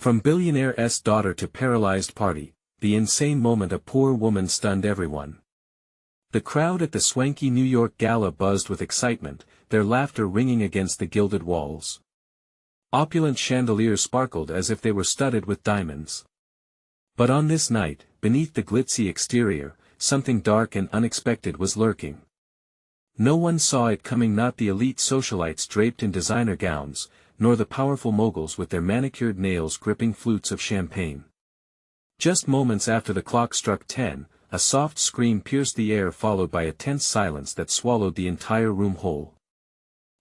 From Billionaire's daughter to Paralyzed party, the insane moment a poor woman stunned everyone. The crowd at the swanky New York gala buzzed with excitement, their laughter ringing against the gilded walls. Opulent chandeliers sparkled as if they were studded with diamonds. But on this night, beneath the glitzy exterior, something dark and unexpected was lurking. No one saw it coming, not the elite socialites draped in designer gowns, nor the powerful moguls with their manicured nails gripping flutes of champagne. Just moments after the clock struck 10, a soft scream pierced the air, followed by a tense silence that swallowed the entire room whole.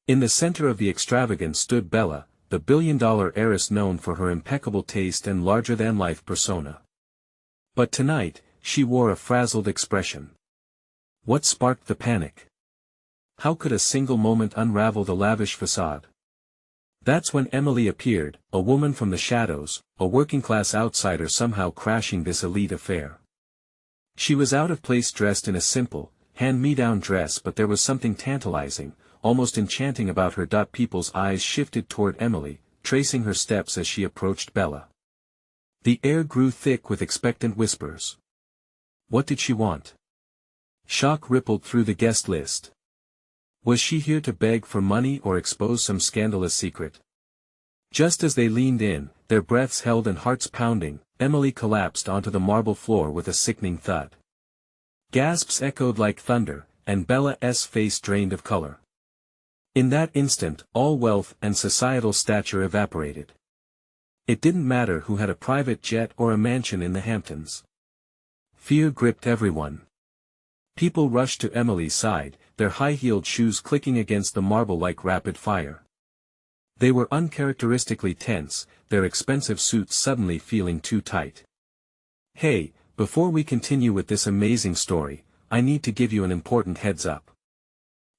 In the center of the extravagance stood Bella, the billion-dollar heiress known for her impeccable taste and larger-than-life persona. But tonight, she wore a frazzled expression. What sparked the panic? How could a single moment unravel the lavish facade? That's when Emily appeared, a woman from the shadows, a working-class outsider somehow crashing this elite affair. She was out of place, dressed in a simple, hand-me-down dress, but there was something tantalizing, almost enchanting about her. People's eyes shifted toward Emily, tracing her steps as she approached Bella. The air grew thick with expectant whispers. What did she want? Shock rippled through the guest list. Was she here to beg for money or expose some scandalous secret? Just as they leaned in, their breaths held and hearts pounding, Emily collapsed onto the marble floor with a sickening thud. Gasps echoed like thunder, and Bella's face drained of color. In that instant, all wealth and societal stature evaporated. It didn't matter who had a private jet or a mansion in the Hamptons. Fear gripped everyone. People rushed to Emily's side, their high-heeled shoes clicking against the marble like rapid fire. They were uncharacteristically tense, their expensive suits suddenly feeling too tight. Hey, before we continue with this amazing story, I need to give you an important heads up.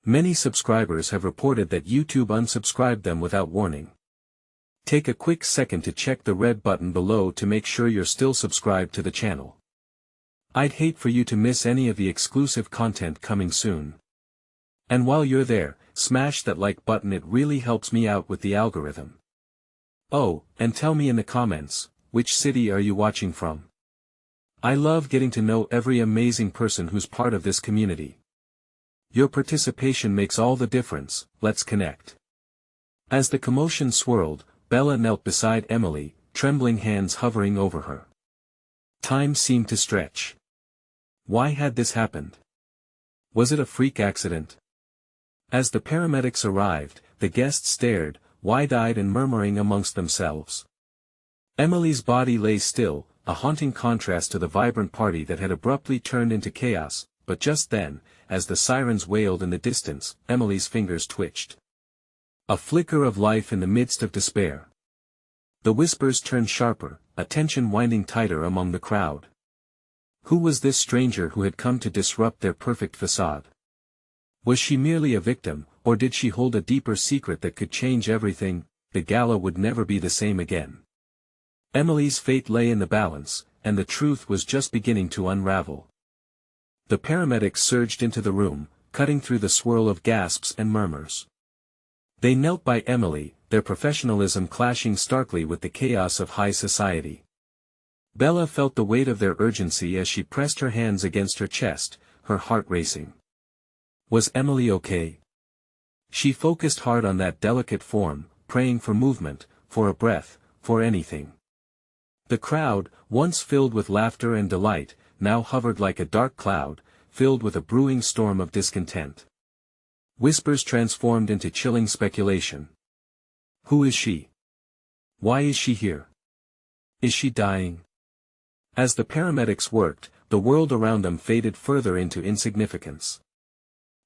Many subscribers have reported that YouTube unsubscribed them without warning. Take a quick second to check the red button below to make sure you're still subscribed to the channel. I'd hate for you to miss any of the exclusive content coming soon. And while you're there, smash that like button, it really helps me out with the algorithm. Oh, and tell me in the comments, which city are you watching from? I love getting to know every amazing person who's part of this community. Your participation makes all the difference. Let's connect. As the commotion swirled, Bella knelt beside Emily, trembling hands hovering over her. Time seemed to stretch. Why had this happened? Was it a freak accident? As the paramedics arrived, the guests stared, wide-eyed and murmuring amongst themselves. Emily's body lay still, a haunting contrast to the vibrant party that had abruptly turned into chaos, but just then, as the sirens wailed in the distance, Emily's fingers twitched. A flicker of life in the midst of despair. The whispers turned sharper, attention winding tighter among the crowd. Who was this stranger who had come to disrupt their perfect facade? Was she merely a victim, or did she hold a deeper secret that could change everything? The gala would never be the same again. Emily's fate lay in the balance, and the truth was just beginning to unravel. The paramedics surged into the room, cutting through the swirl of gasps and murmurs. They knelt by Emily, their professionalism clashing starkly with the chaos of high society. Bella felt the weight of their urgency as she pressed her hands against her chest, her heart racing. Was Emily okay? She focused hard on that delicate form, praying for movement, for a breath, for anything. The crowd, once filled with laughter and delight, now hovered like a dark cloud, filled with a brewing storm of discontent. Whispers transformed into chilling speculation. Who is she? Why is she here? Is she dying? As the paramedics worked, the world around them faded further into insignificance.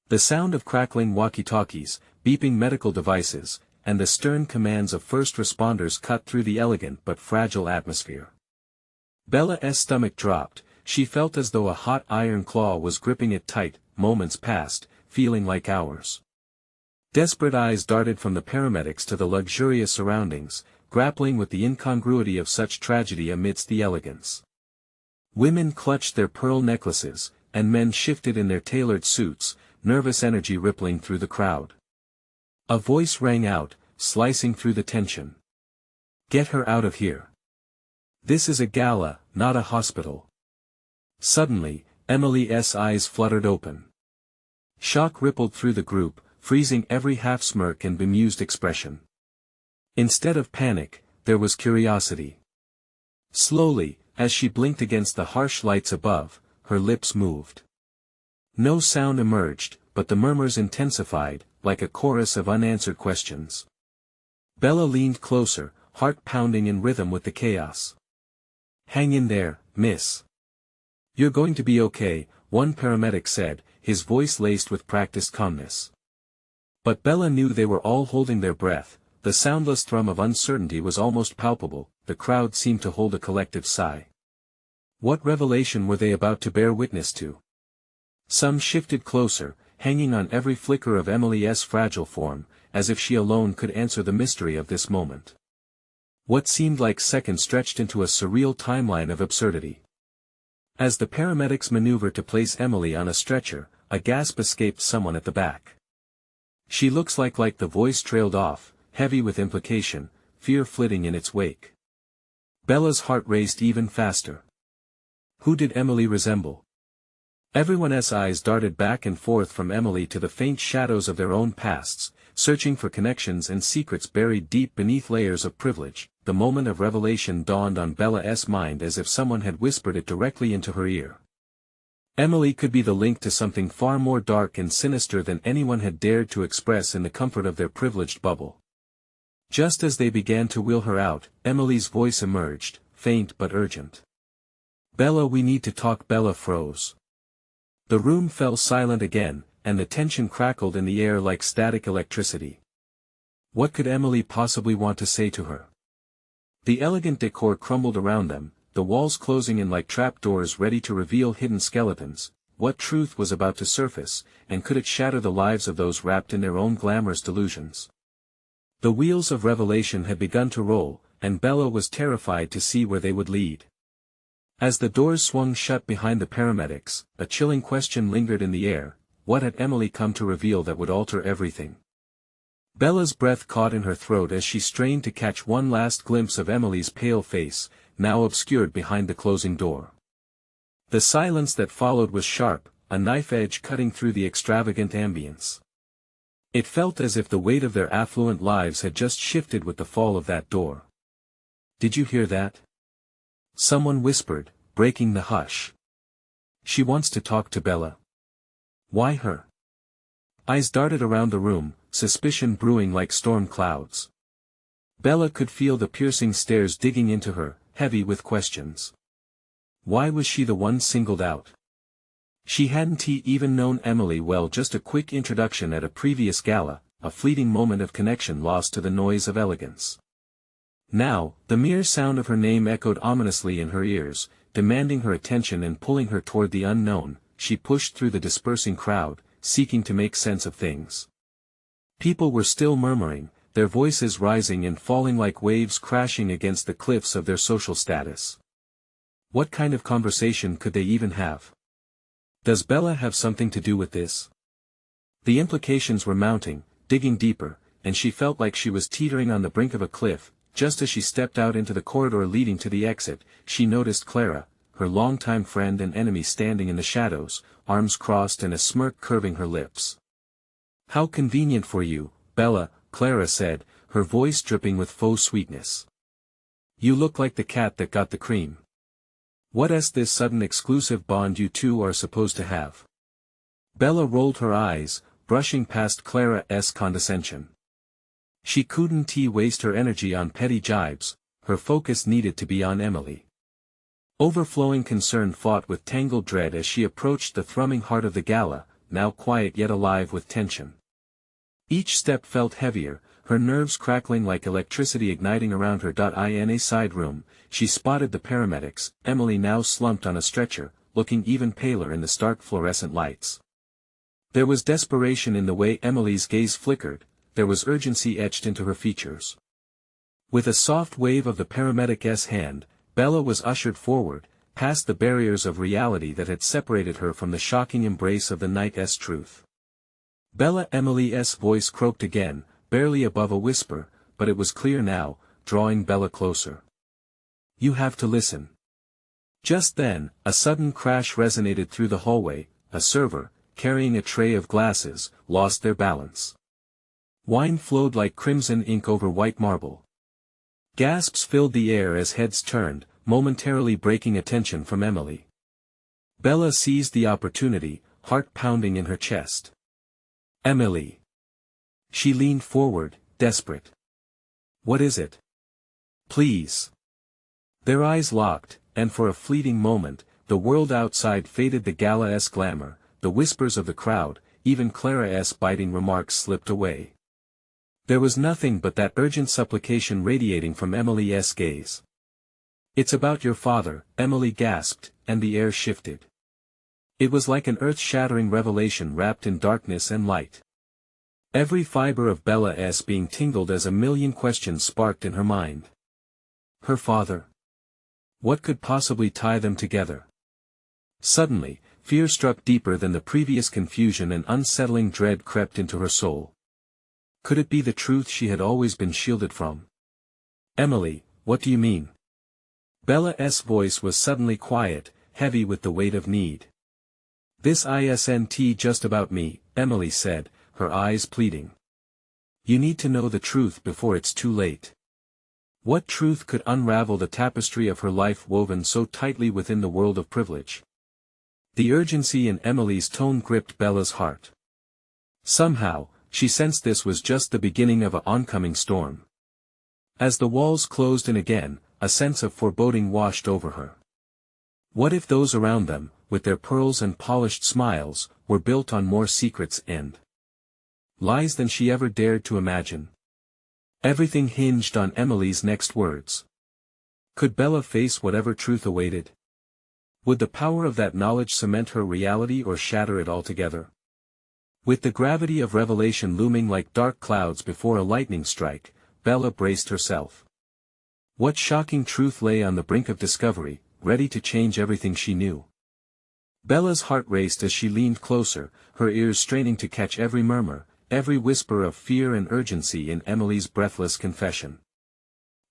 The sound of crackling walkie-talkies, beeping medical devices, and the stern commands of first responders cut through the elegant but fragile atmosphere. Bella's stomach dropped, she felt as though a hot iron claw was gripping it tight. Moments passed, feeling like hours. Desperate eyes darted from the paramedics to the luxurious surroundings, grappling with the incongruity of such tragedy amidst the elegance. Women clutched their pearl necklaces, and men shifted in their tailored suits, nervous energy rippling through the crowd. A voice rang out, slicing through the tension. Get her out of here. This is a gala, not a hospital. Suddenly, Emily's eyes fluttered open. Shock rippled through the group, freezing every half-smirk and bemused expression. Instead of panic, there was curiosity. Slowly, as she blinked against the harsh lights above, her lips moved. No sound emerged, but the murmurs intensified, like a chorus of unanswered questions. Bella leaned closer, heart pounding in rhythm with the chaos. "Hang in there, miss. You're going to be okay," one paramedic said, his voice laced with practiced calmness. But Bella knew they were all holding their breath. The soundless thrum of uncertainty was almost palpable. The crowd seemed to hold a collective sigh. What revelation were they about to bear witness to? Some shifted closer, hanging on every flicker of Emily's fragile form, as if she alone could answer the mystery of this moment. What seemed like seconds stretched into a surreal timeline of absurdity. As the paramedics maneuvered to place Emily on a stretcher, a gasp escaped someone at the back. "She looks like the voice trailed off, heavy with implication, fear flitting in its wake." Bella's heart raced even faster. Who did Emily resemble? Everyone's eyes darted back and forth from Emily to the faint shadows of their own pasts, searching for connections and secrets buried deep beneath layers of privilege. The moment of revelation dawned on Bella's mind as if someone had whispered it directly into her ear. Emily could be the link to something far more dark and sinister than anyone had dared to express in the comfort of their privileged bubble. Just as they began to wheel her out, Emily's voice emerged, faint but urgent. "Bella, we need to talk." Bella froze. The room fell silent again, and the tension crackled in the air like static electricity. What could Emily possibly want to say to her? The elegant decor crumbled around them, the walls closing in like trapdoors ready to reveal hidden skeletons. What truth was about to surface, and could it shatter the lives of those wrapped in their own glamorous delusions? The wheels of revelation had begun to roll, and Bella was terrified to see where they would lead. As the doors swung shut behind the paramedics, a chilling question lingered in the air: what had Emily come to reveal that would alter everything? Bella's breath caught in her throat as she strained to catch one last glimpse of Emily's pale face, now obscured behind the closing door. The silence that followed was sharp, a knife edge cutting through the extravagant ambience. It felt as if the weight of their affluent lives had just shifted with the fall of that door. "Did you hear that?" someone whispered, breaking the hush. "She wants to talk to Bella." "Why her?" Eyes darted around the room, suspicion brewing like storm clouds. Bella could feel the piercing stares digging into her, heavy with questions. Why was she the one singled out? She hadn't even known Emily well, just a quick introduction at a previous gala, a fleeting moment of connection lost to the noise of elegance. Now, the mere sound of her name echoed ominously in her ears, demanding her attention and pulling her toward the unknown. She pushed through the dispersing crowd, seeking to make sense of things. People were still murmuring, their voices rising and falling like waves crashing against the cliffs of their social status. What kind of conversation could they even have? Does Bella have something to do with this? The implications were mounting, digging deeper, and she felt like she was teetering on the brink of a cliff. Just as she stepped out into the corridor leading to the exit, she noticed Clara, her longtime friend and enemy, standing in the shadows, arms crossed and a smirk curving her lips. "How convenient for you, Bella," Clara said, her voice dripping with faux sweetness. "You look like the cat that got the cream. What's this sudden exclusive bond you two are supposed to have?" Bella rolled her eyes, brushing past Clara's condescension. She couldn't waste her energy on petty jibes, her focus needed to be on Emily. Overflowing concern fought with tangled dread as she approached the thrumming heart of the gala, now quiet yet alive with tension. Each step felt heavier, her nerves crackling like electricity igniting around her. In a side room, she spotted the paramedics, Emily now slumped on a stretcher, looking even paler in the stark fluorescent lights. There was desperation in the way Emily's gaze flickered, there was urgency etched into her features. With a soft wave of the paramedic's hand, Bella was ushered forward, past the barriers of reality that had separated her from the shocking embrace of the night's truth. "Bella," Emily's voice croaked again, barely above a whisper, but it was clear now, drawing Bella closer. You have to listen. Just then, a sudden crash resonated through the hallway. A server, carrying a tray of glasses, lost their balance. Wine flowed like crimson ink over white marble. Gasps filled the air as heads turned, momentarily breaking attention from Emily. Bella seized the opportunity, heart pounding in her chest. Emily. She leaned forward, desperate. What is it? Please. Their eyes locked, and for a fleeting moment, the world outside faded. The gala-esque glamour, the whispers of the crowd, even Clara-esque biting remarks slipped away. There was nothing but that urgent supplication radiating from Emily's gaze. It's about your father, Emily gasped, and the air shifted. It was like an earth-shattering revelation wrapped in darkness and light. Every fiber of Bella's being tingled as a million questions sparked in her mind. Her father? What could possibly tie them together? Suddenly, fear struck deeper than the previous confusion, and unsettling dread crept into her soul. Could it be the truth she had always been shielded from? Emily, what do you mean? Bella's voice was suddenly quiet, heavy with the weight of need. This isn't just about me, Emily said, her eyes pleading. You need to know the truth before it's too late. What truth could unravel the tapestry of her life woven so tightly within the world of privilege? The urgency in Emily's tone gripped Bella's heart. Somehow, she sensed this was just the beginning of an oncoming storm. As the walls closed in again, a sense of foreboding washed over her. What if those around them, with their pearls and polished smiles, were built on more secrets and lies than she ever dared to imagine? Everything hinged on Emily's next words. Could Bella face whatever truth awaited? Would the power of that knowledge cement her reality or shatter it altogether? With the gravity of revelation looming like dark clouds before a lightning strike, Bella braced herself. What shocking truth lay on the brink of discovery, ready to change everything she knew? Bella's heart raced as she leaned closer, her ears straining to catch every murmur, every whisper of fear and urgency in Emily's breathless confession.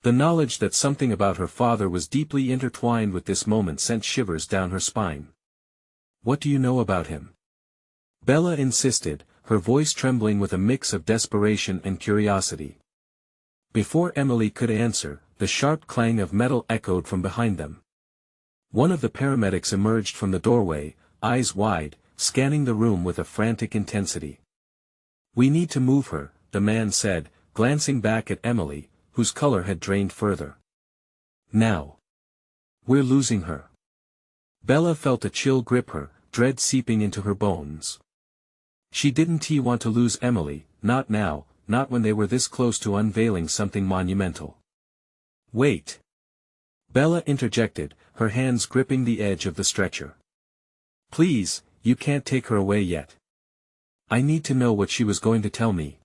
The knowledge that something about her father was deeply intertwined with this moment sent shivers down her spine. What do you know about him? Bella insisted, her voice trembling with a mix of desperation and curiosity. Before Emily could answer, the sharp clang of metal echoed from behind them. One of the paramedics emerged from the doorway, eyes wide, scanning the room with a frantic intensity. We need to move her, the man said, glancing back at Emily, whose color had drained further. Now. We're losing her. Bella felt a chill grip her, dread seeping into her bones. She didn't want to lose Emily, not now, not when they were this close to unveiling something monumental. Wait. Bella interjected, her hands gripping the edge of the stretcher. Please, you can't take her away yet. I need to know what she was going to tell me.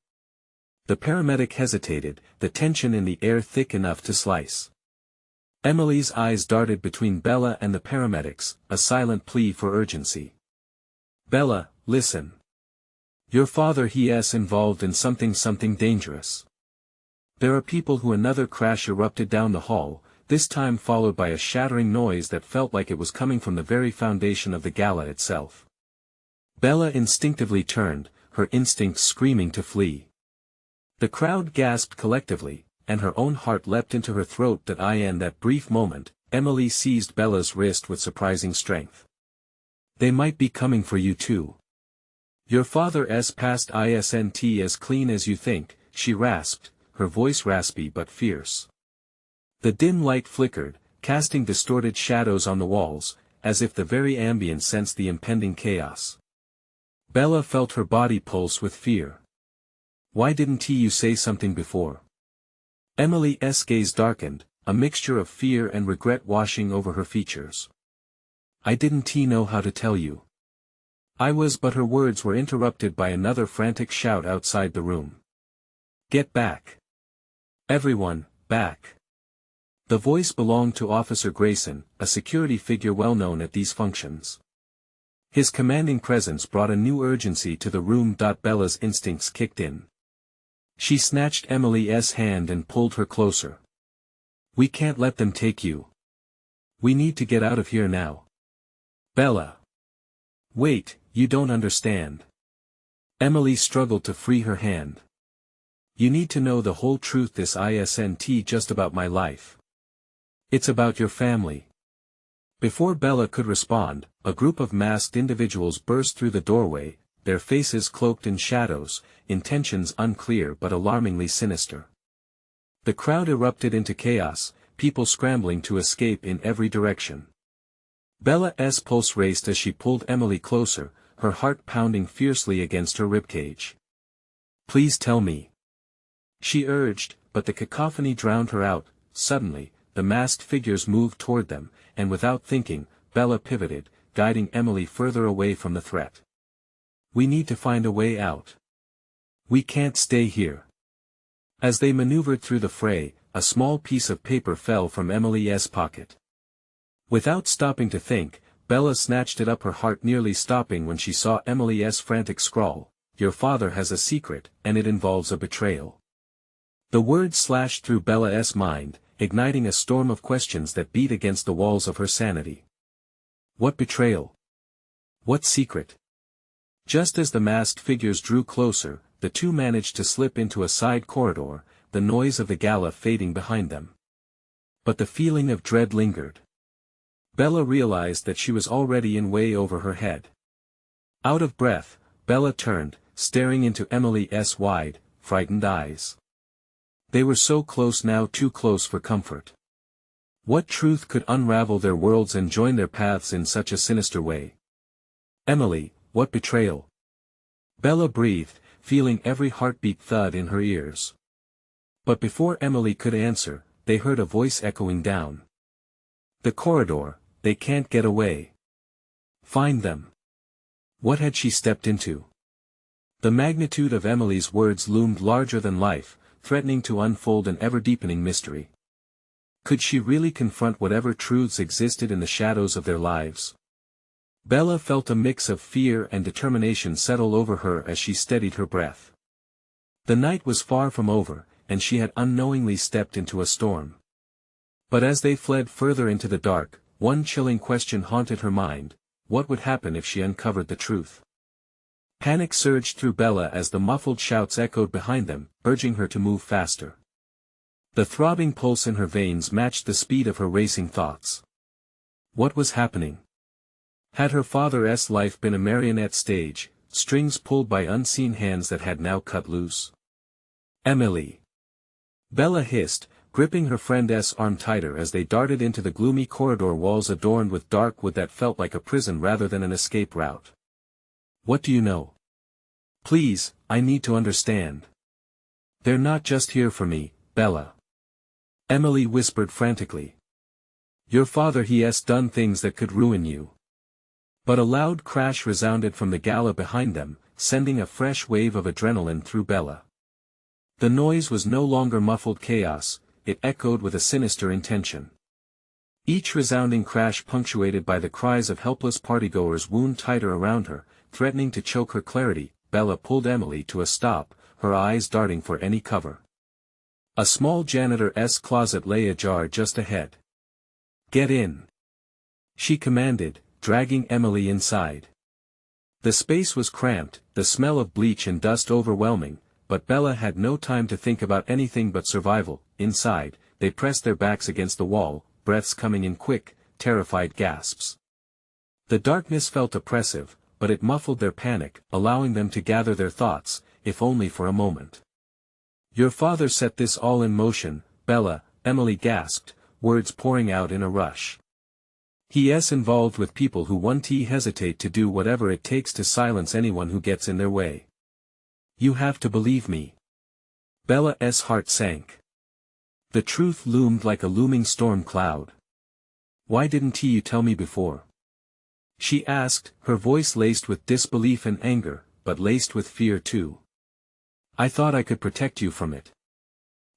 The paramedic hesitated, the tension in the air thick enough to slice. Emily's eyes darted between Bella and the paramedics, a silent plea for urgency. Bella, listen. Your father he's involved in something dangerous. There are people who. Another crash erupted down the hall, this time followed by a shattering noise that felt like it was coming from the very foundation of the gala itself. Bella instinctively turned, her instincts screaming to flee. The crowd gasped collectively, and her own heart leapt into her throat. In that brief moment, Emily seized Bella's wrist with surprising strength. They might be coming for you too. Your father's past isn't as clean as you think, she rasped, her voice raspy but fierce. The dim light flickered, casting distorted shadows on the walls, as if the very ambience sensed the impending chaos. Bella felt her body pulse with fear. Why didn't you say something before? Emily's gaze darkened, a mixture of fear and regret washing over her features. I didn't know how to tell you. But her words were interrupted by another frantic shout outside the room. Get back. Everyone, back. The voice belonged to Officer Grayson, a security figure well known at these functions. His commanding presence brought a new urgency to the room. Bella's instincts kicked in. She snatched Emily's hand and pulled her closer. We can't let them take you. We need to get out of here now. Bella. Wait, you don't understand. Emily struggled to free her hand. You need to know the whole truth. This isn't just about my life. It's about your family. Before Bella could respond, a group of masked individuals burst through the doorway, their faces cloaked in shadows, intentions unclear but alarmingly sinister. The crowd erupted into chaos, people scrambling to escape in every direction. Bella's pulse raced as she pulled Emily closer, her heart pounding fiercely against her ribcage. Please tell me. She urged, but the cacophony drowned her out. Suddenly, the masked figures moved toward them, and without thinking, Bella pivoted, guiding Emily further away from the threat. We need to find a way out. We can't stay here. As they maneuvered through the fray, a small piece of paper fell from Emily's pocket. Without stopping to think, Bella snatched it up, her heart nearly stopping when she saw Emily's frantic scrawl. Your father has a secret, and it involves a betrayal. The word slashed through Bella's mind, igniting a storm of questions that beat against the walls of her sanity. What betrayal? What secret? Just as the masked figures drew closer, the two managed to slip into a side corridor, the noise of the gala fading behind them. But the feeling of dread lingered. Bella realized that she was already in way over her head. Out of breath, Bella turned, staring into Emily's wide, frightened eyes. They were so close now, too close for comfort. What truth could unravel their worlds and join their paths in such a sinister way? Emily, what betrayal? Bella breathed, feeling every heartbeat thud in her ears. But before Emily could answer, they heard a voice echoing down the corridor. They can't get away. Find them. What had she stepped into? The magnitude of Emily's words loomed larger than life, threatening to unfold an ever-deepening mystery. Could she really confront whatever truths existed in the shadows of their lives? Bella felt a mix of fear and determination settle over her as she steadied her breath. The night was far from over, and she had unknowingly stepped into a storm. But as they fled further into the dark, one chilling question haunted her mind: what would happen if she uncovered the truth? Panic surged through Bella as the muffled shouts echoed behind them, urging her to move faster. The throbbing pulse in her veins matched the speed of her racing thoughts. What was happening? Had her father's life been a marionette stage, strings pulled by unseen hands that had now cut loose? Emily! Bella hissed, gripping her friend's arm tighter as they darted into the gloomy corridor walls adorned with dark wood that felt like a prison rather than an escape route. What do you know? Please, I need to understand. They're not just here for me, Bella. Emily whispered frantically. Your father, he has done things that could ruin you. But a loud crash resounded from the gala behind them, sending a fresh wave of adrenaline through Bella. The noise was no longer muffled chaos, it echoed with a sinister intention. Each resounding crash punctuated by the cries of helpless partygoers wound tighter around her, threatening to choke her clarity. Bella pulled Emily to a stop, her eyes darting for any cover. A small janitor's closet lay ajar just ahead. Get in! She commanded, dragging Emily inside. The space was cramped, the smell of bleach and dust overwhelming, but Bella had no time to think about anything but survival. Inside, they pressed their backs against the wall, breaths coming in quick, terrified gasps. The darkness felt oppressive, but it muffled their panic, allowing them to gather their thoughts, if only for a moment. Your father set this all in motion, Bella, Emily gasped, words pouring out in a rush. He's involved with people who won't hesitate to do whatever it takes to silence anyone who gets in their way. You have to believe me. Bella's heart sank. The truth loomed like a looming storm cloud. Why didn't you tell me before? She asked, her voice laced with disbelief and anger, but laced with fear too. I thought I could protect you from it.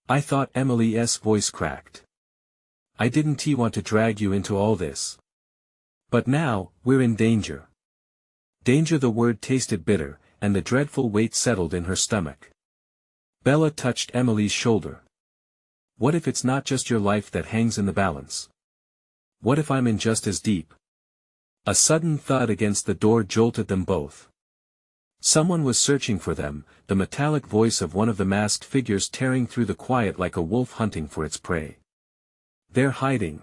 I thought. Emily's voice cracked. I didn't want to drag you into all this. But now, we're in danger. Danger. The word tasted bitter, and the dreadful weight settled in her stomach. Bella touched Emily's shoulder. What if it's not just your life that hangs in the balance? What if I'm in just as deep? A sudden thud against the door jolted them both. Someone was searching for them, the metallic voice of one of the masked figures tearing through the quiet like a wolf hunting for its prey. They're hiding.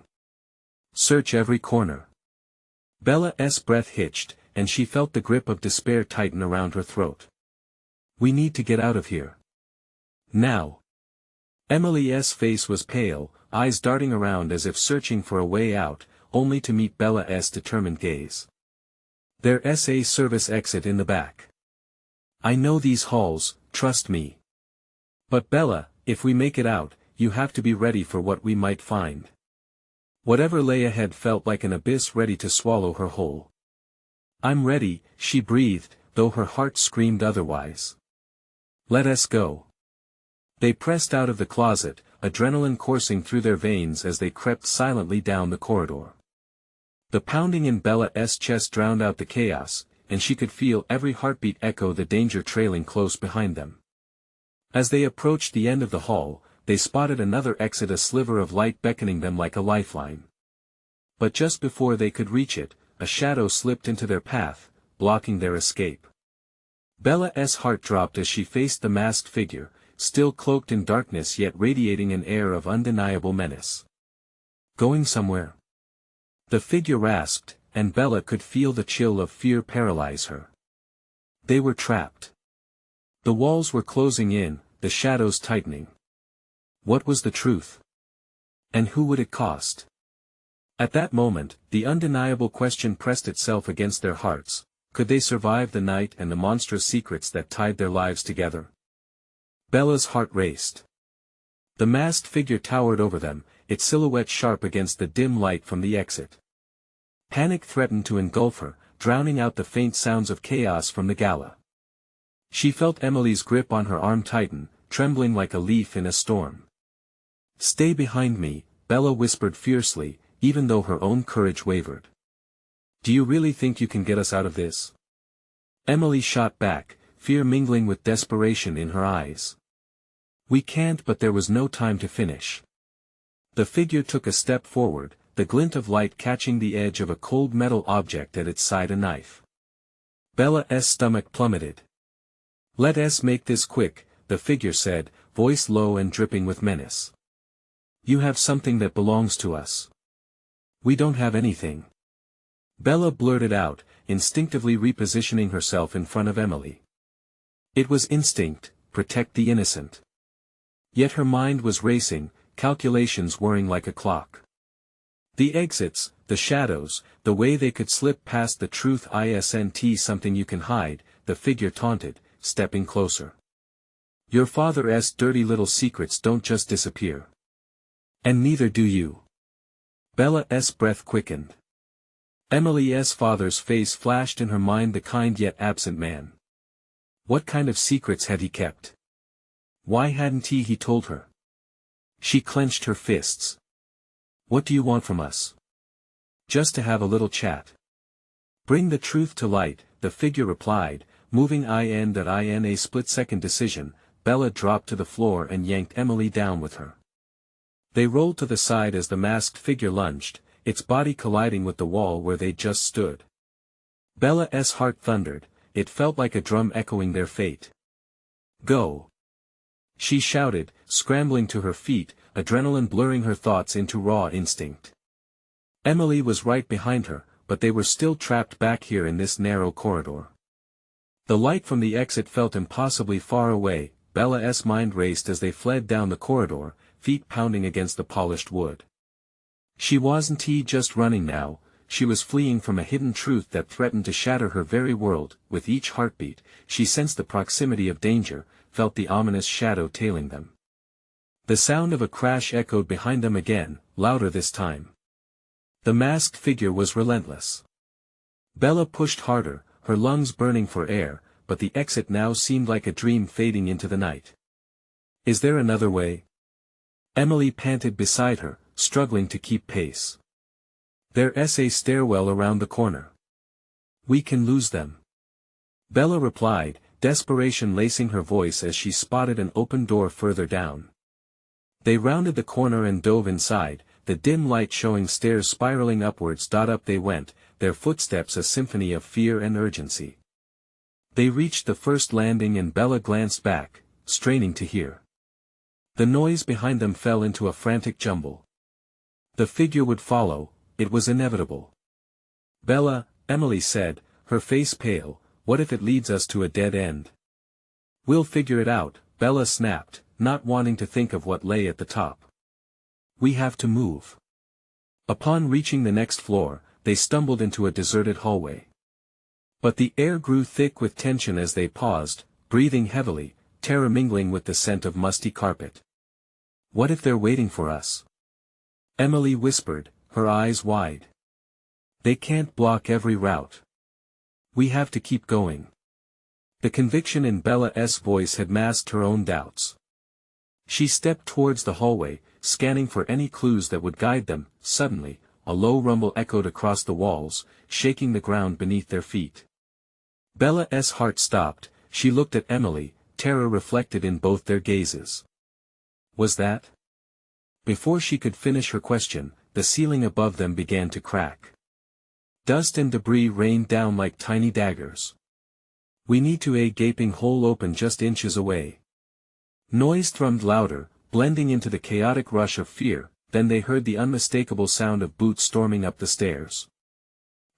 Search every corner. Bella's breath hitched, and she felt the grip of despair tighten around her throat. We need to get out of here. Now. Emily's face was pale, eyes darting around as if searching for a way out, only to meet Bella's determined gaze. There's a service exit in the back. I know these halls, trust me. But Bella, if we make it out, you have to be ready for what we might find. Whatever lay ahead felt like an abyss ready to swallow her whole. I'm ready, she breathed, though her heart screamed otherwise. Let us go. They pressed out of the closet, adrenaline coursing through their veins as they crept silently down the corridor. The pounding in Bella's chest drowned out the chaos, and she could feel every heartbeat echo the danger trailing close behind them. As they approached the end of the hall, they spotted another exit, a sliver of light beckoning them like a lifeline. But just before they could reach it, a shadow slipped into their path, blocking their escape. Bella's heart dropped as she faced the masked figure, still cloaked in darkness yet radiating an air of undeniable menace. Going somewhere? The figure rasped, and Bella could feel the chill of fear paralyze her. They were trapped. The walls were closing in, the shadows tightening. What was the truth? And who would it cost? At that moment, the undeniable question pressed itself against their hearts: could they survive the night and the monstrous secrets that tied their lives together? Bella's heart raced. The masked figure towered over them, its silhouette sharp against the dim light from the exit. Panic threatened to engulf her, drowning out the faint sounds of chaos from the gala. She felt Emily's grip on her arm tighten, trembling like a leaf in a storm. Stay behind me, Bella whispered fiercely, even though her own courage wavered. Do you really think you can get us out of this? Emily shot back, fear mingling with desperation in her eyes. We can't, but there was no time to finish. The figure took a step forward, the glint of light catching the edge of a cold metal object at its side, a knife. Bella's stomach plummeted. Let us make this quick, the figure said, voice low and dripping with menace. You have something that belongs to us. We don't have anything. Bella blurted out, instinctively repositioning herself in front of Emily. It was instinct, protect the innocent. Yet her mind was racing, calculations whirring like a clock. The exits, the shadows, the way they could slip past the truth. Isn't something you can hide, the figure taunted, stepping closer. Your father's dirty little secrets don't just disappear. And neither do you. Bella's breath quickened. Emily's father's face flashed in her mind, the kind yet absent man. What kind of secrets had he kept? Why hadn't he told her? She clenched her fists. What do you want from us? Just to have a little chat. Bring the truth to light, the figure replied, moving in a split-second decision. Bella dropped to the floor and yanked Emily down with her. They rolled to the side as the masked figure lunged, its body colliding with the wall where they just stood. Bella's heart thundered, it felt like a drum echoing their fate. Go! She shouted, scrambling to her feet, adrenaline blurring her thoughts into raw instinct. Emily was right behind her, but they were still trapped back here in this narrow corridor. The light from the exit felt impossibly far away. Bella's mind raced as they fled down the corridor, feet pounding against the polished wood. She wasn't just running now, she was fleeing from a hidden truth that threatened to shatter her very world. With each heartbeat, she sensed the proximity of danger, felt the ominous shadow tailing them. The sound of a crash echoed behind them again, louder this time. The masked figure was relentless. Bella pushed harder, her lungs burning for air, but the exit now seemed like a dream fading into the night. Is there another way? Emily panted beside her, struggling to keep pace. There's a stairwell around the corner. We can lose them. Bella replied, desperation lacing her voice as she spotted an open door further down. They rounded the corner and dove inside, the dim light showing stairs spiraling upwards. Up they went, their footsteps a symphony of fear and urgency. They reached the first landing and Bella glanced back, straining to hear. The noise behind them fell into a frantic jumble. The figure would follow, it was inevitable. "Bella," Emily said, her face pale, "what if it leads us to a dead end?" "We'll figure it out," Bella snapped, not wanting to think of what lay at the top. "We have to move." Upon reaching the next floor, they stumbled into a deserted hallway. But the air grew thick with tension as they paused, breathing heavily, terror mingling with the scent of musty carpet. "What if they're waiting for us?" Emily whispered, her eyes wide. "They can't block every route. We have to keep going." The conviction in Bella's voice had masked her own doubts. She stepped towards the hallway, scanning for any clues that would guide them. Suddenly, a low rumble echoed across the walls, shaking the ground beneath their feet. Bella's heart stopped, she looked at Emily, terror reflected in both their gazes. Was that? Before she could finish her question, the ceiling above them began to crack. Dust and debris rained down like tiny daggers. "We need to." A gaping hole opened just inches away. Noise thrummed louder, blending into the chaotic rush of fear, then they heard the unmistakable sound of boots storming up the stairs.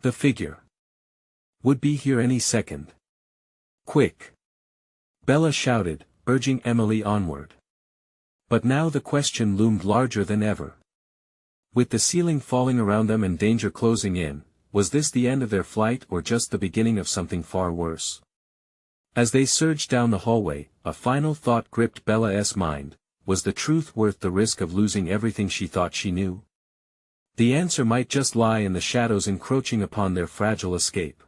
The figure would be here any second. "Quick!" Bella shouted, urging Emily onward. But now the question loomed larger than ever. With the ceiling falling around them and danger closing in, was this the end of their flight or just the beginning of something far worse? As they surged down the hallway, a final thought gripped Bella's mind: was the truth worth the risk of losing everything she thought she knew? The answer might just lie in the shadows encroaching upon their fragile escape.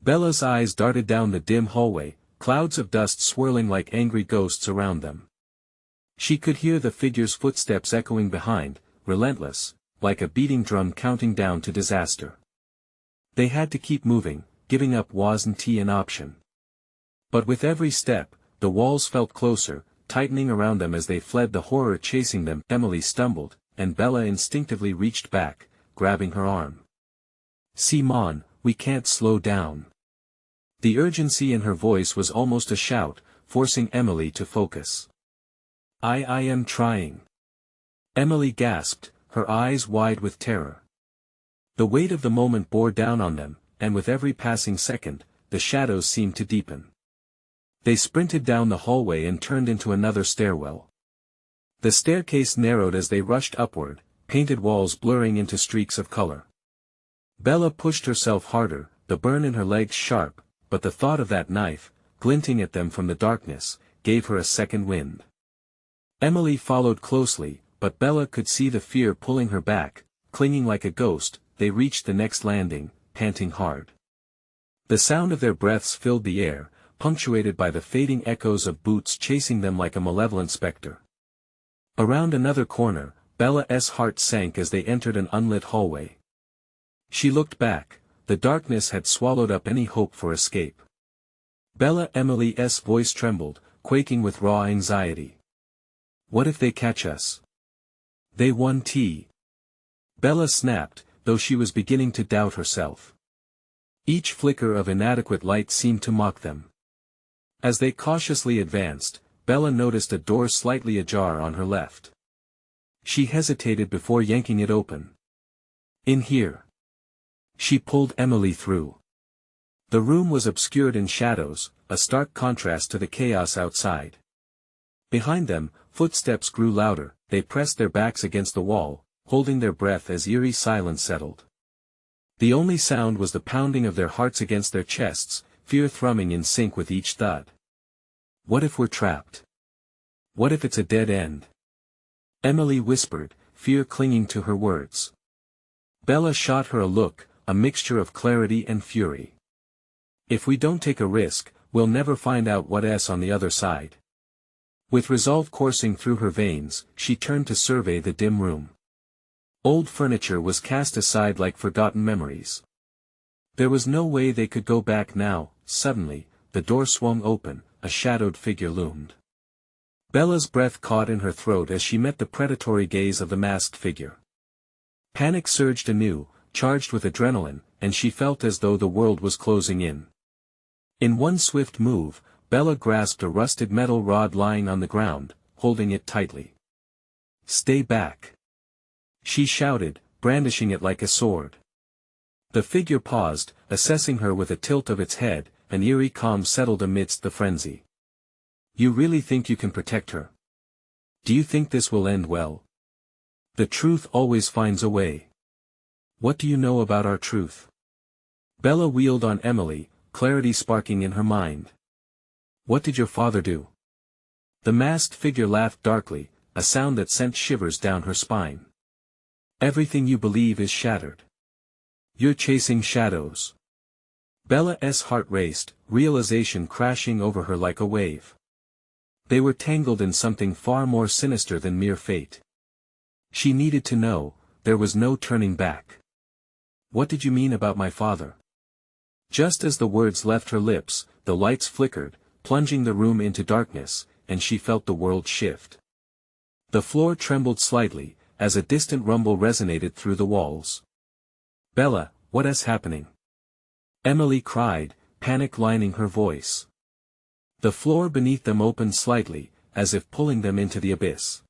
Bella's eyes darted down the dim hallway, clouds of dust swirling like angry ghosts around them. She could hear the figure's footsteps echoing behind, relentless, like a beating drum counting down to disaster. They had to keep moving, giving up wasn't an option. But with every step, the walls felt closer, tightening around them as they fled, the horror chasing them. Emily stumbled, and Bella instinctively reached back, grabbing her arm. "Simon, we can't slow down." The urgency in her voice was almost a shout, forcing Emily to focus. I am trying." Emily gasped, her eyes wide with terror. The weight of the moment bore down on them, and with every passing second, the shadows seemed to deepen. They sprinted down the hallway and turned into another stairwell. The staircase narrowed as they rushed upward, painted walls blurring into streaks of color. Bella pushed herself harder, the burn in her legs sharp, but the thought of that knife, glinting at them from the darkness, gave her a second wind. Emily followed closely, but Bella could see the fear pulling her back, clinging like a ghost. They reached the next landing, panting hard. The sound of their breaths filled the air, punctuated by the fading echoes of boots chasing them like a malevolent specter. Around another corner, Bella's heart sank as they entered an unlit hallway. She looked back, the darkness had swallowed up any hope for escape. Emily's voice trembled, quaking with raw anxiety. "What if they catch us? They won't." Bella snapped, though she was beginning to doubt herself. Each flicker of inadequate light seemed to mock them. As they cautiously advanced, Bella noticed a door slightly ajar on her left. She hesitated before yanking it open. "In here." She pulled Emily through. The room was obscured in shadows, a stark contrast to the chaos outside. Behind them, footsteps grew louder. They pressed their backs against the wall, holding their breath as eerie silence settled. The only sound was the pounding of their hearts against their chests, fear thrumming in sync with each thud. "What if we're trapped? What if it's a dead end?" Emily whispered, fear clinging to her words. Bella shot her a look, a mixture of clarity and fury. "If we don't take a risk, we'll never find out what's on the other side." With resolve coursing through her veins, she turned to survey the dim room. Old furniture was cast aside like forgotten memories. There was no way they could go back now. Suddenly, the door swung open, a shadowed figure loomed. Bella's breath caught in her throat as she met the predatory gaze of the masked figure. Panic surged anew, charged with adrenaline, and she felt as though the world was closing in. In one swift move, Bella grasped a rusted metal rod lying on the ground, holding it tightly. "Stay back!" she shouted, brandishing it like a sword. The figure paused, assessing her with a tilt of its head. An eerie calm settled amidst the frenzy. "You really think you can protect her? Do you think this will end well? The truth always finds a way. What do you know about our truth?" Bella wheeled on Emily, clarity sparking in her mind. "What did your father do?" The masked figure laughed darkly, a sound that sent shivers down her spine. "Everything you believe is shattered. You're chasing shadows." Bella's heart raced, realization crashing over her like a wave. They were tangled in something far more sinister than mere fate. She needed to know, there was no turning back. "What did you mean about my father?" Just as the words left her lips, the lights flickered, plunging the room into darkness, and she felt the world shift. The floor trembled slightly, as a distant rumble resonated through the walls. "Bella, what is happening?" Emily cried, panic lining her voice. The floor beneath them opened slightly, as if pulling them into the abyss.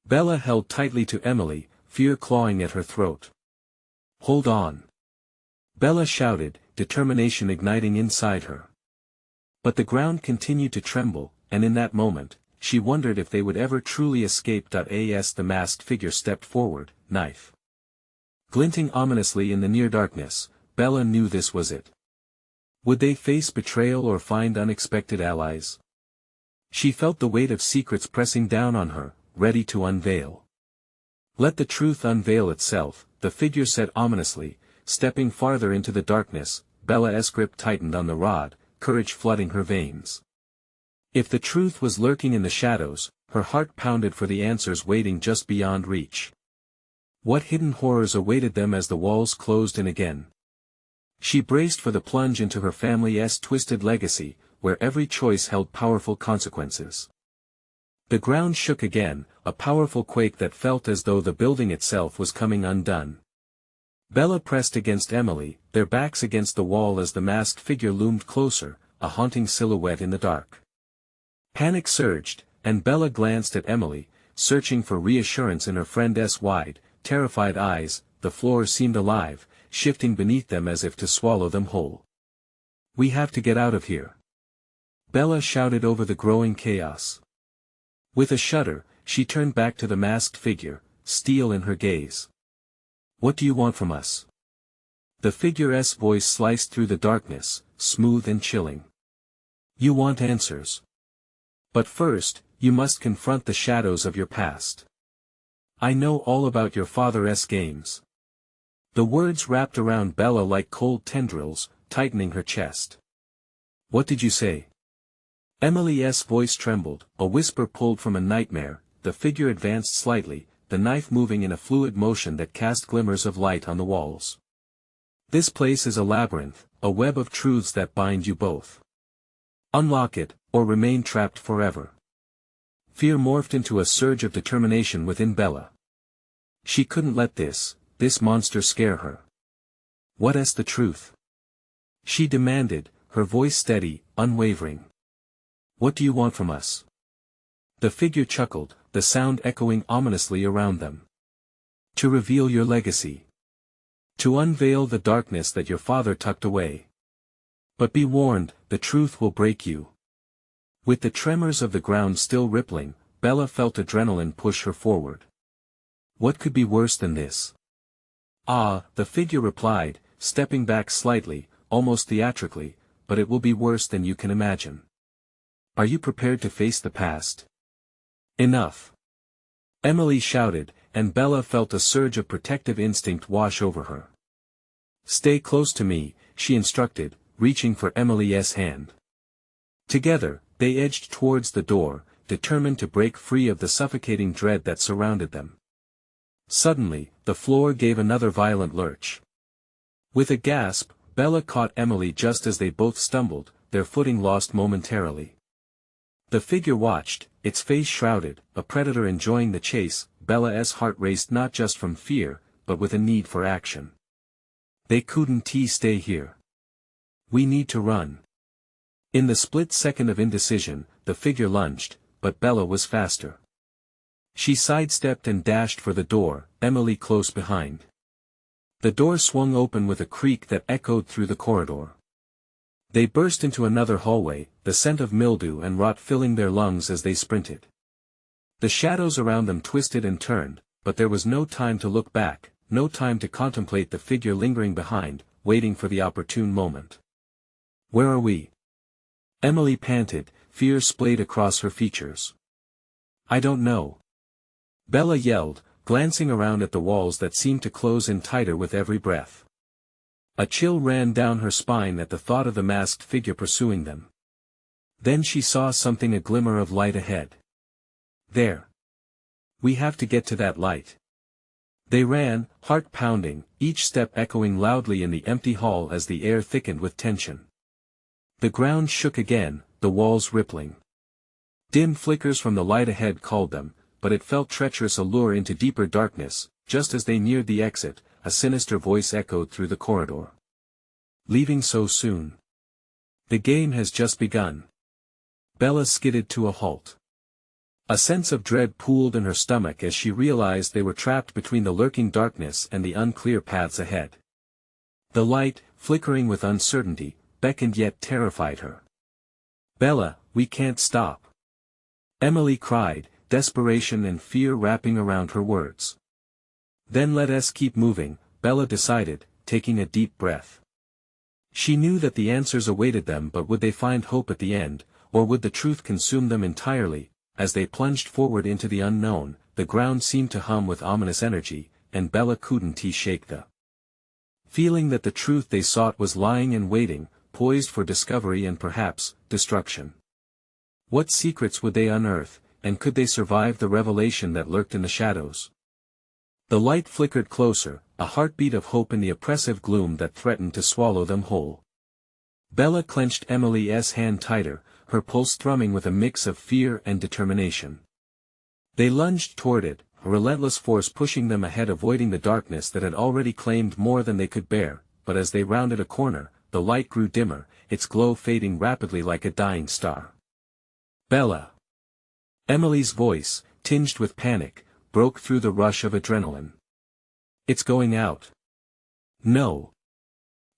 Bella held tightly to Emily, fear clawing at her throat. "Hold on!" Bella shouted, determination igniting inside her. But the ground continued to tremble, and in that moment, she wondered if they would ever truly escape. As the masked figure stepped forward, knife glinting ominously in the near darkness, Bella knew this was it. Would they face betrayal or find unexpected allies? She felt the weight of secrets pressing down on her, ready to unveil. "Let the truth unveil itself," the figure said ominously, stepping farther into the darkness. Bella's grip tightened on the rod, courage flooding her veins. If the truth was lurking in the shadows, her heart pounded for the answers waiting just beyond reach. What hidden horrors awaited them as the walls closed in again? She braced for the plunge into her family's twisted legacy, where every choice held powerful consequences. The ground shook again, a powerful quake that felt as though the building itself was coming undone. Bella pressed against Emily, their backs against the wall as the masked figure loomed closer, a haunting silhouette in the dark. Panic surged, and Bella glanced at Emily, searching for reassurance in her friend's wide, terrified eyes. The floor seemed alive, shifting beneath them as if to swallow them whole. "We have to get out of here," Bella shouted over the growing chaos. With a shudder, she turned back to the masked figure, steel in her gaze. "What do you want from us?" The figure's voice sliced through the darkness, smooth and chilling. "You want answers. But first, you must confront the shadows of your past. I know all about your father's games." The words wrapped around Bella like cold tendrils, tightening her chest. "What did you say?" Emily's voice trembled, a whisper pulled from a nightmare. The figure advanced slightly, the knife moving in a fluid motion that cast glimmers of light on the walls. "This place is a labyrinth, a web of truths that bind you both. Unlock it, or remain trapped forever." Fear morphed into a surge of determination within Bella. She couldn't let this monster scare her. "What is the truth?" she demanded, her voice steady, unwavering. "What do you want from us?" The figure chuckled, the sound echoing ominously around them. "To reveal your legacy. To unveil the darkness that your father tucked away. But be warned, the truth will break you." With the tremors of the ground still rippling, Bella felt adrenaline push her forward. What could be worse than this? "Ah," the figure replied, stepping back slightly, almost theatrically, "but it will be worse than you can imagine. Are you prepared to face the past?" "Enough!" Emily shouted, and Bella felt a surge of protective instinct wash over her. "Stay close to me," she instructed, reaching for Emily's hand. Together, they edged towards the door, determined to break free of the suffocating dread that surrounded them. Suddenly, the floor gave another violent lurch. With a gasp, Bella caught Emily just as they both stumbled, their footing lost momentarily. The figure watched, its face shrouded, a predator enjoying the chase. Bella's heart raced not just from fear, but with a need for action. They couldn't stay here. We need to run. In the split second of indecision, the figure lunged, but Bella was faster. She sidestepped and dashed for the door, Emily close behind. The door swung open with a creak that echoed through the corridor. They burst into another hallway, the scent of mildew and rot filling their lungs as they sprinted. The shadows around them twisted and turned, but there was no time to look back, no time to contemplate the figure lingering behind, waiting for the opportune moment. "Where are we?" Emily panted, fear splayed across her features. "I don't know." Bella yelled, glancing around at the walls that seemed to close in tighter with every breath. A chill ran down her spine at the thought of the masked figure pursuing them. Then she saw something, a glimmer of light ahead. "There. We have to get to that light." They ran, heart pounding, each step echoing loudly in the empty hall as the air thickened with tension. The ground shook again, the walls rippling. Dim flickers from the light ahead called them, but it felt treacherous, a lure into deeper darkness. Just as they neared the exit, a sinister voice echoed through the corridor. "Leaving so soon? The game has just begun." Bella skidded to a halt. A sense of dread pooled in her stomach as she realized they were trapped between the lurking darkness and the unclear paths ahead. The light, flickering with uncertainty, beckoned yet terrified her. "Bella, we can't stop!" Emily cried, desperation and fear wrapping around her words. "Then let us keep moving," Bella decided, taking a deep breath. She knew that the answers awaited them, but would they find hope at the end, or would the truth consume them entirely? As they plunged forward into the unknown, the ground seemed to hum with ominous energy, and Bella couldn't shake the feeling that the truth they sought was lying in waiting, poised for discovery and perhaps, destruction. What secrets would they unearth, and could they survive the revelation that lurked in the shadows? The light flickered closer, a heartbeat of hope in the oppressive gloom that threatened to swallow them whole. Bella clenched Emily's hand tighter, her pulse thrumming with a mix of fear and determination. They lunged toward it, a relentless force pushing them ahead, avoiding the darkness that had already claimed more than they could bear. But as they rounded a corner, the light grew dimmer, its glow fading rapidly like a dying star. "Bella!" Emily's voice, tinged with panic, broke through the rush of adrenaline. "It's going out." "No!"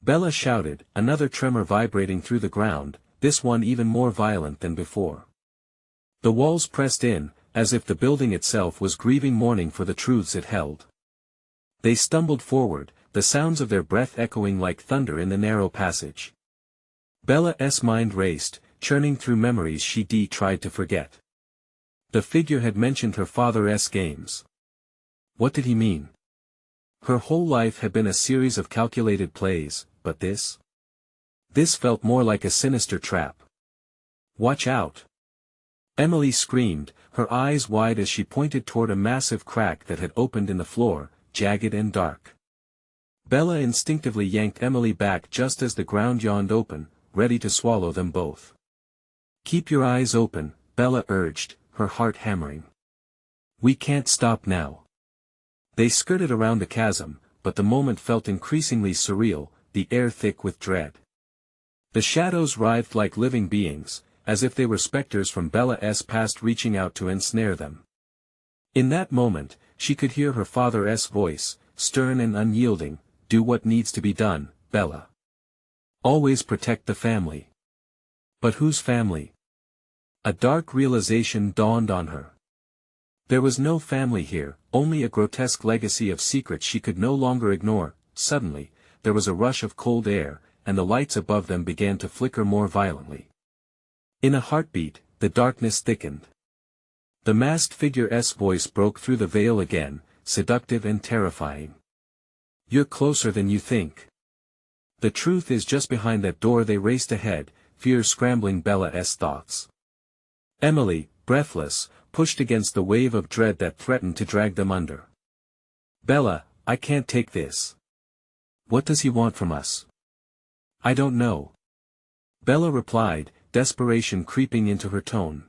Bella shouted, another tremor vibrating through the ground, this one even more violent than before. The walls pressed in, as if the building itself was grieving mourning for the truths it held. They stumbled forward, the sounds of their breath echoing like thunder in the narrow passage. Bella's mind raced, churning through memories she tried to forget. The figure had mentioned her father's games. What did he mean? Her whole life had been a series of calculated plays, but this? This felt more like a sinister trap. "Watch out!" Emily screamed, her eyes wide as she pointed toward a massive crack that had opened in the floor, jagged and dark. Bella instinctively yanked Emily back just as the ground yawned open, ready to swallow them both. "Keep your eyes open," Bella urged, her heart hammering. "We can't stop now." They skirted around the chasm, but the moment felt increasingly surreal, the air thick with dread. The shadows writhed like living beings, as if they were specters from Bella's past reaching out to ensnare them. In that moment, she could hear her father's voice, stern and unyielding, "Do what needs to be done, Bella. Always protect the family." But whose family? A dark realization dawned on her. There was no family here, only a grotesque legacy of secrets she could no longer ignore. Suddenly, there was a rush of cold air, and the lights above them began to flicker more violently. In a heartbeat, the darkness thickened. The masked figure's voice broke through the veil again, seductive and terrifying. "You're closer than you think. The truth is just behind that door." They raced ahead, fear scrambling Bella's thoughts. Emily, breathless, pushed against the wave of dread that threatened to drag them under. "Bella, I can't take this." "What does he want from us?" "I don't know." Bella replied, desperation creeping into her tone.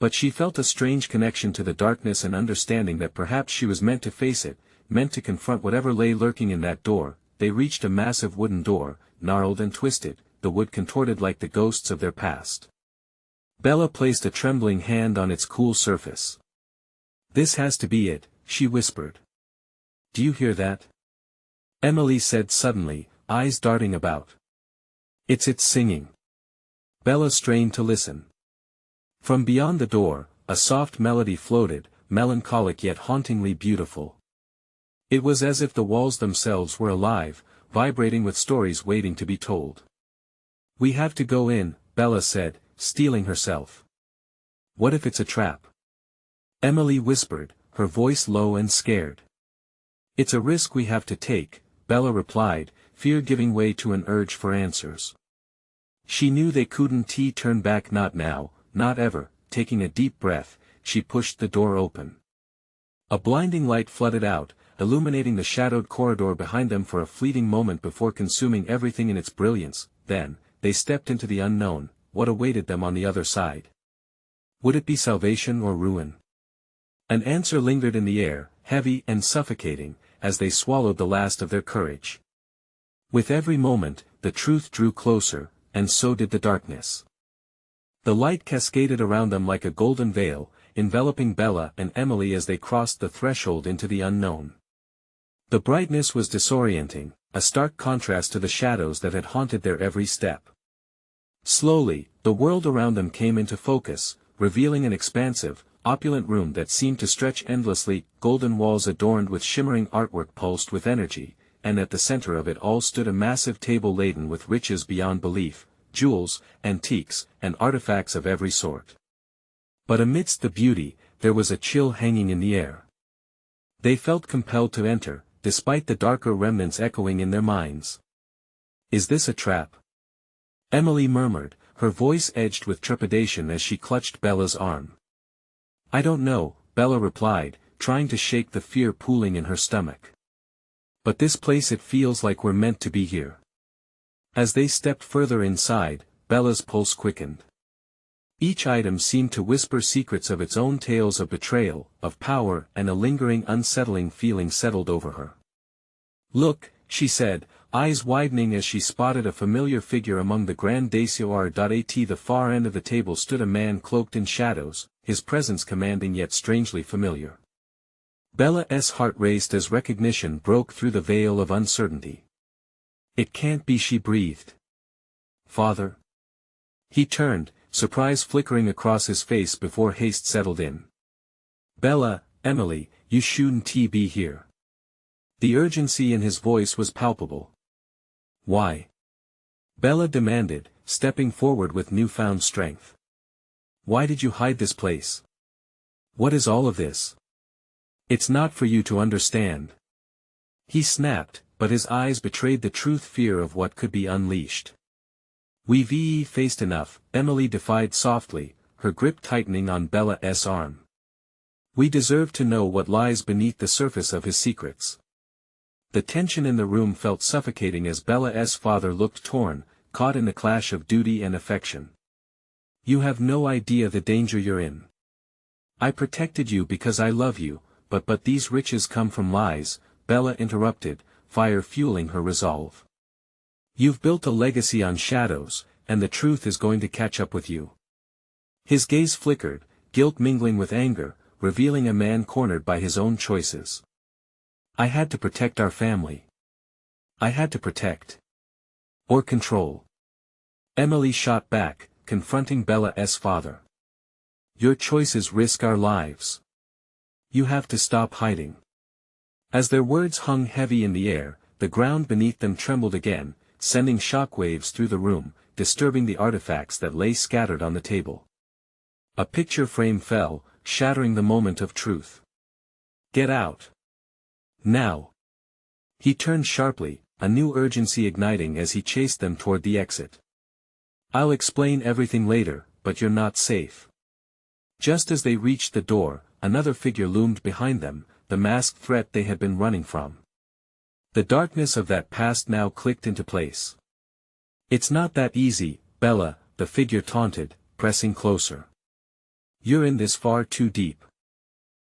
But she felt a strange connection to the darkness and understanding that perhaps she was meant to face it, meant to confront whatever lay lurking in that door. They reached a massive wooden door, gnarled and twisted, the wood contorted like the ghosts of their past. Bella placed a trembling hand on its cool surface. "This has to be it," she whispered. "Do you hear that?" Emily said suddenly, eyes darting about. It's singing." Bella strained to listen. From beyond the door, a soft melody floated, melancholic yet hauntingly beautiful. It was as if the walls themselves were alive, vibrating with stories waiting to be told. "We have to go in," Bella said, steeling herself. "What if it's a trap?" Emily whispered, her voice low and scared. "It's a risk we have to take," Bella replied, fear giving way to an urge for answers. She knew they couldn't turn back, not now, not ever. Taking a deep breath, she pushed the door open. A blinding light flooded out, illuminating the shadowed corridor behind them for a fleeting moment before consuming everything in its brilliance. Then, they stepped into the unknown. What awaited them on the other side? Would it be salvation or ruin? An answer lingered in the air, heavy and suffocating, as they swallowed the last of their courage. With every moment, the truth drew closer, and so did the darkness. The light cascaded around them like a golden veil, enveloping Bella and Emily as they crossed the threshold into the unknown. The brightness was disorienting, a stark contrast to the shadows that had haunted their every step. Slowly, the world around them came into focus, revealing an expansive, opulent room that seemed to stretch endlessly, golden walls adorned with shimmering artwork pulsed with energy, and at the center of it all stood a massive table laden with riches beyond belief, jewels, antiques, and artifacts of every sort. But amidst the beauty, there was a chill hanging in the air. They felt compelled to enter, despite the darker remnants echoing in their minds. "Is this a trap?" Emily murmured, her voice edged with trepidation as she clutched Bella's arm. "I don't know," Bella replied, trying to shake the fear pooling in her stomach. "But this place, it feels like we're meant to be here." As they stepped further inside, Bella's pulse quickened. Each item seemed to whisper secrets of its own, tales of betrayal, of power, and a lingering unsettling feeling settled over her. "Look," she said, eyes widening as she spotted a familiar figure among the grand dacior. At the far end of the table stood a man cloaked in shadows, his presence commanding yet strangely familiar. Bella's heart raced as recognition broke through the veil of uncertainty. "It can't be," she breathed. "Father?" He turned, surprise flickering across his face before haste settled in. "Bella, Emily, you shouldn't be here." The urgency in his voice was palpable. "Why?" Bella demanded, stepping forward with newfound strength. "Why did you hide this place? What is all of this?" "It's not for you to understand." He snapped, but his eyes betrayed the truth, fear of what could be unleashed. "We've faced enough," Emily defied softly, her grip tightening on Bella's arm. "We deserve to know what lies beneath the surface of his secrets." The tension in the room felt suffocating as Bella's father looked torn, caught in the clash of duty and affection. "You have no idea the danger you're in. I protected you because I love you, but these riches come from lies," Bella interrupted, fire fueling her resolve. "You've built a legacy on shadows, and the truth is going to catch up with you." His gaze flickered, guilt mingling with anger, revealing a man cornered by his own choices. "I had to protect our family. I had to protect. Or control." Emily shot back, confronting Bella's father. "Your choices risk our lives. You have to stop hiding." As their words hung heavy in the air, the ground beneath them trembled again, sending shockwaves through the room, disturbing the artifacts that lay scattered on the table. A picture frame fell, shattering the moment of truth. "Get out. Now." He turned sharply, a new urgency igniting as he chased them toward the exit. "I'll explain everything later, but you're not safe." Just as they reached the door, another figure loomed behind them, the masked threat they had been running from. The darkness of that past now clicked into place. "It's not that easy, Bella," the figure taunted, pressing closer. You're in this far too deep.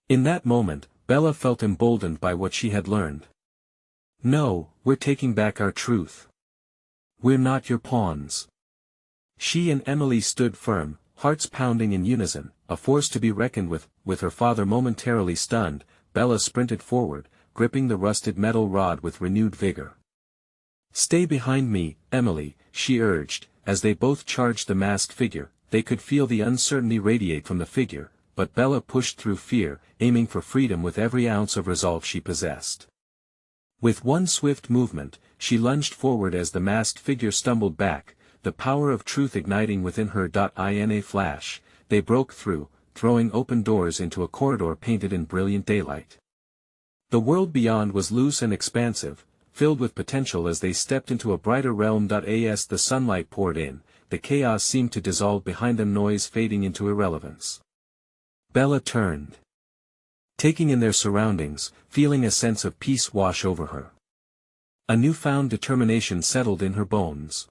In that moment, Bella felt emboldened by what she had learned. No, we're taking back our truth. We're not your pawns. She and Emily stood firm, hearts pounding in unison, a force to be reckoned with her father momentarily stunned. Bella sprinted forward, gripping the rusted metal rod with renewed vigor. Stay behind me, Emily, she urged, as they both charged the masked figure. They could feel the uncertainty radiate from the figure, but Bella pushed through fear, aiming for freedom with every ounce of resolve she possessed. With one swift movement, she lunged forward as the masked figure stumbled back, the power of truth igniting within her. In a flash, they broke through, throwing open doors into a corridor painted in brilliant daylight. The world beyond was loose and expansive, filled with potential as they stepped into a brighter realm. As the sunlight poured in, the chaos seemed to dissolve behind them, noise fading into irrelevance. Bella turned, taking in their surroundings, feeling a sense of peace wash over her. A newfound determination settled in her bones.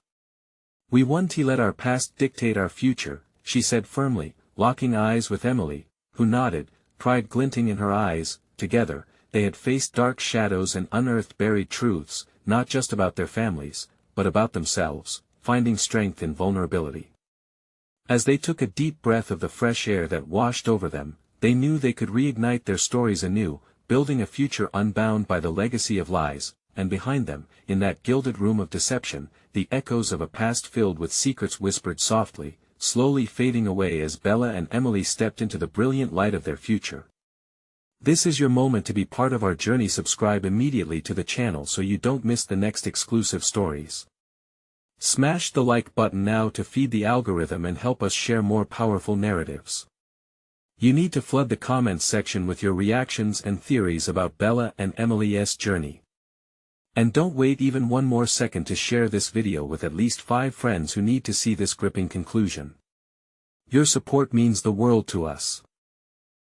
We won't let our past dictate our future, she said firmly, locking eyes with Emily, who nodded, pride glinting in her eyes. Together, they had faced dark shadows and unearthed buried truths, not just about their families, but about themselves, finding strength in vulnerability. As they took a deep breath of the fresh air that washed over them, they knew they could reignite their stories anew, building a future unbound by the legacy of lies. And behind them, in that gilded room of deception, the echoes of a past filled with secrets whispered softly, slowly fading away as Bella and Emily stepped into the brilliant light of their future. This is your moment to be part of our journey. Subscribe immediately to the channel so you don't miss the next exclusive stories. Smash the like button now to feed the algorithm and help us share more powerful narratives. You need to flood the comments section with your reactions and theories about Bella and Emily's journey. And don't wait even one more second to share this video with at least 5 friends who need to see this gripping conclusion. Your support means the world to us.